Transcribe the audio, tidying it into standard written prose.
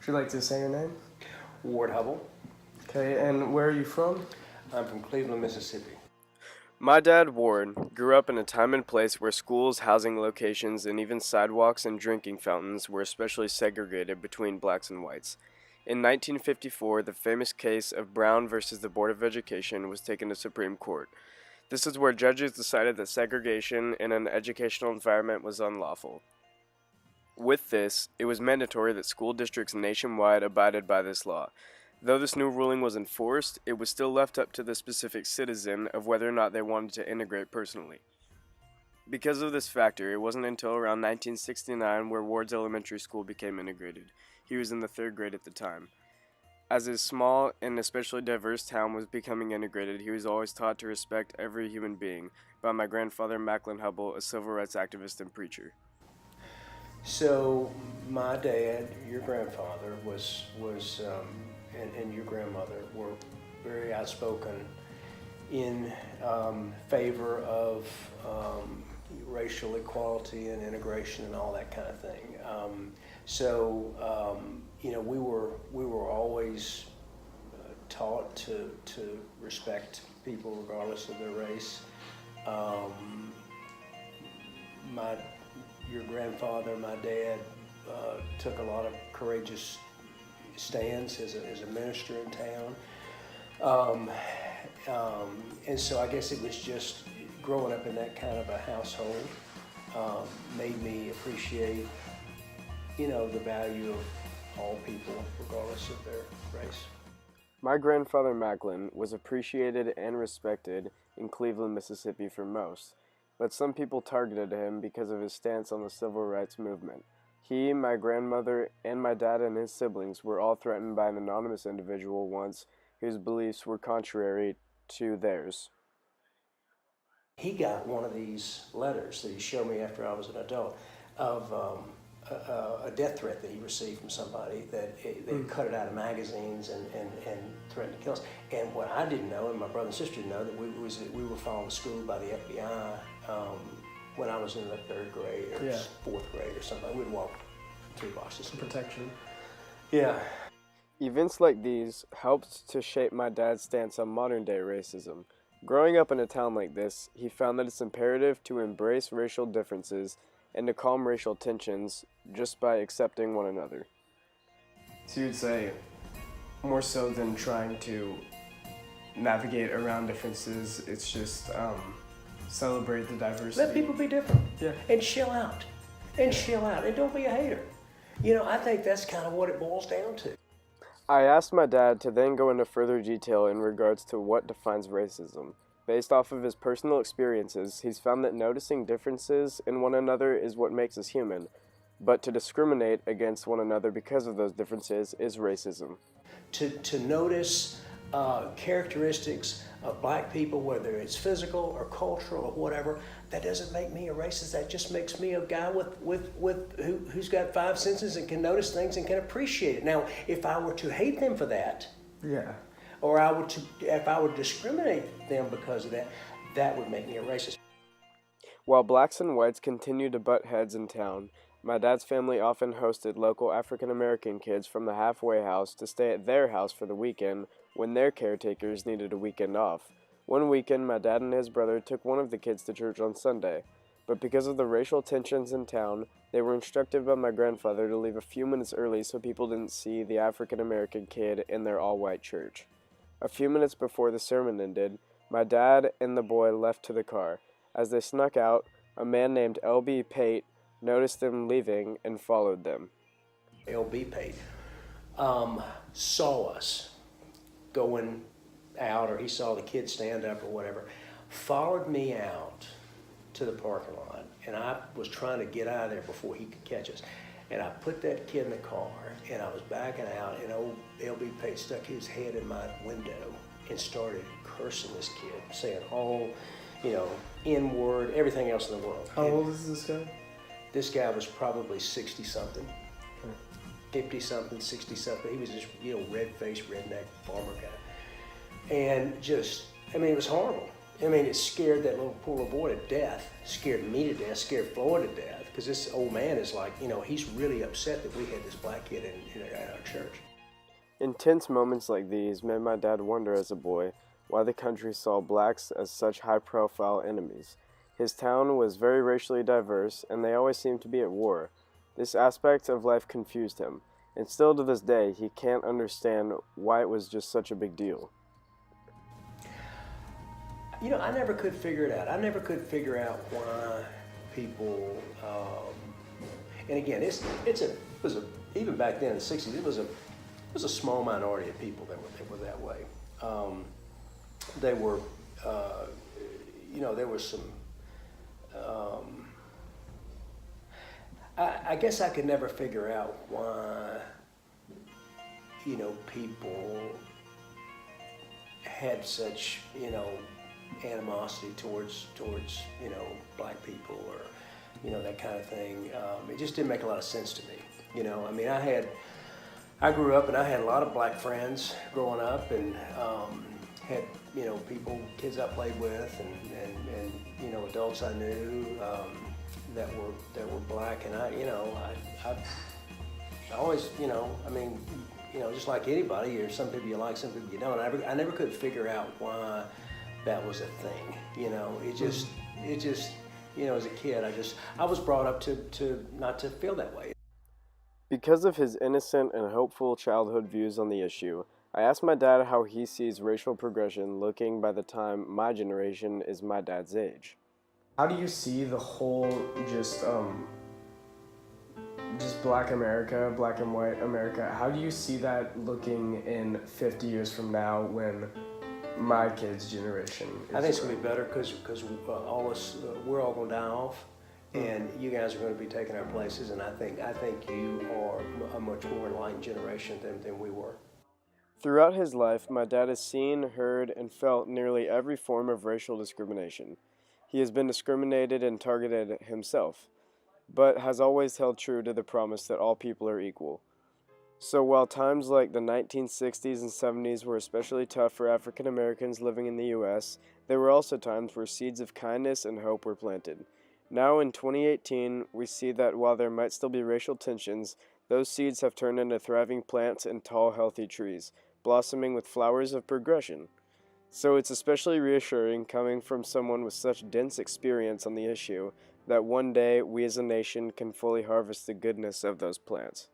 Would you like to say your name? Ward Hubble. Okay, and where are you from? I'm from Cleveland, Mississippi. My dad, Ward, grew up in a time and place where schools, housing locations, and even sidewalks and drinking fountains were especially segregated between blacks and whites. In 1954, the famous case of Brown versus the Board of Education was taken to Supreme Court. This is where judges decided that segregation in an educational environment was unlawful. With this, it was mandatory that school districts nationwide abided by this law. Though this new ruling was enforced, it was still left up to the specific citizen of whether or not they wanted to integrate personally. Because of this factor, it wasn't until around 1969 where Ward's elementary school became integrated. He was in the 3rd grade at the time. As his small and especially diverse town was becoming integrated, he was always taught to respect every human being by my grandfather, Macklin Hubble, a civil rights activist and preacher. So my dad, your grandfather, and your grandmother were very outspoken in favor of racial equality and integration and all that kind of thing. We were always taught to respect people regardless of their race. Your grandfather, my dad, took a lot of courageous stands as a minister in town. And so I guess it was just growing up in that kind of a household made me appreciate, the value of all people regardless of their race. My grandfather Macklin was appreciated and respected in Cleveland, Mississippi for most, but some people targeted him because of his stance on the civil rights movement. He, my grandmother, and my dad and his siblings were all threatened by an anonymous individual once whose beliefs were contrary to theirs. He got one of these letters that he showed me after I was an adult of a death threat that he received from somebody that they cut it out of magazines and threatened to kill us. And what I didn't know, and my brother and sister didn't know, that we were followed to school by the FBI when I was in the 3rd grade or 4th grade or something. We'd walk 3 blocks to school. Protection. Yeah. Events like these helped to shape my dad's stance on modern-day racism. Growing up in a town like this, he found that it's imperative to embrace racial differences and to calm racial tensions just by accepting one another. So you'd say, more so than trying to navigate around differences, it's just celebrate the diversity. Let people be different. Yeah. And chill out. And don't be a hater. I think that's kind of what it boils down to. I asked my dad to then go into further detail in regards to what defines racism. Based off of his personal experiences, he's found that noticing differences in one another is what makes us human, but to discriminate against one another because of those differences is racism. To notice characteristics of black people, whether it's physical or cultural or whatever, that doesn't make me a racist. That just makes me a guy who's got 5 senses and can notice things and can appreciate it. Now, if I were to hate them for that, or if I would discriminate them because of that, that would make me a racist. While blacks and whites continued to butt heads in town, my dad's family often hosted local African American kids from the halfway house to stay at their house for the weekend when their caretakers needed a weekend off. One weekend, my dad and his brother took one of the kids to church on Sunday, but because of the racial tensions in town, they were instructed by my grandfather to leave a few minutes early so people didn't see the African American kid in their all-white church. A few minutes before the sermon ended, my dad and the boy left to the car. As they snuck out, a man named L.B. Pate noticed them leaving and followed them. L.B. Pate saw us going out, or he saw the kid stand up or whatever, followed me out to the parking lot, and I was trying to get out of there before he could catch us. And I put that kid in the car, and I was backing out, and old L.B. Pate stuck his head in my window and started cursing this kid, saying all, N-word, everything else in the world. How old is this guy? This guy was probably 60-something, 50-something, 60-something. He was this, red-faced, redneck farmer guy. And it was horrible. It scared that poor little boy to death. Scared me to death, scared Floyd to death, because this old man is like, you know, he's really upset that we had this black kid in our church. Intense moments like these made my dad wonder as a boy why the country saw blacks as such high-profile enemies. His town was very racially diverse, and they always seemed to be at war. This aspect of life confused him, and still to this day, he can't understand why it was just such a big deal. You know, I never could figure it out. I never could figure out why people, and again, it was a even back then in the '60s, it was a small minority of people that were that way. They were, you know, there was some. I guess I could never figure out why, you know, people had such, you know, animosity towards you know, black people, or, you know, that kind of thing. It just didn't make a lot of sense to me. You know, I mean, I grew up and I had a lot of black friends growing up, and had, you know, kids I played with, and you know, adults I knew that were black, and I always, you know, I mean, you know, just like anybody, there's some people you like, some people you don't. I never could figure out why that was a thing. You know, it just, you know, as a kid, I was brought up to not to feel that way. Because of his innocent and hopeful childhood views on the issue, I asked my dad how he sees racial progression looking by the time my generation is my dad's age. How do you see the whole just black America, black and white America, how do you see that looking in 50 years from now when my kids' generation is? I think it's going to be better because all us, we're all going to die off, and you guys are going to be taking our places, and I think you are a much more enlightened generation than we were. Throughout his life, my dad has seen, heard, and felt nearly every form of racial discrimination. He has been discriminated and targeted himself, but has always held true to the promise that all people are equal. So while times like the 1960s and 70s were especially tough for African Americans living in the U.S., there were also times where seeds of kindness and hope were planted. Now in 2018, we see that while there might still be racial tensions, those seeds have turned into thriving plants and tall, healthy trees, blossoming with flowers of progression. So it's especially reassuring coming from someone with such dense experience on the issue that one day we as a nation can fully harvest the goodness of those plants.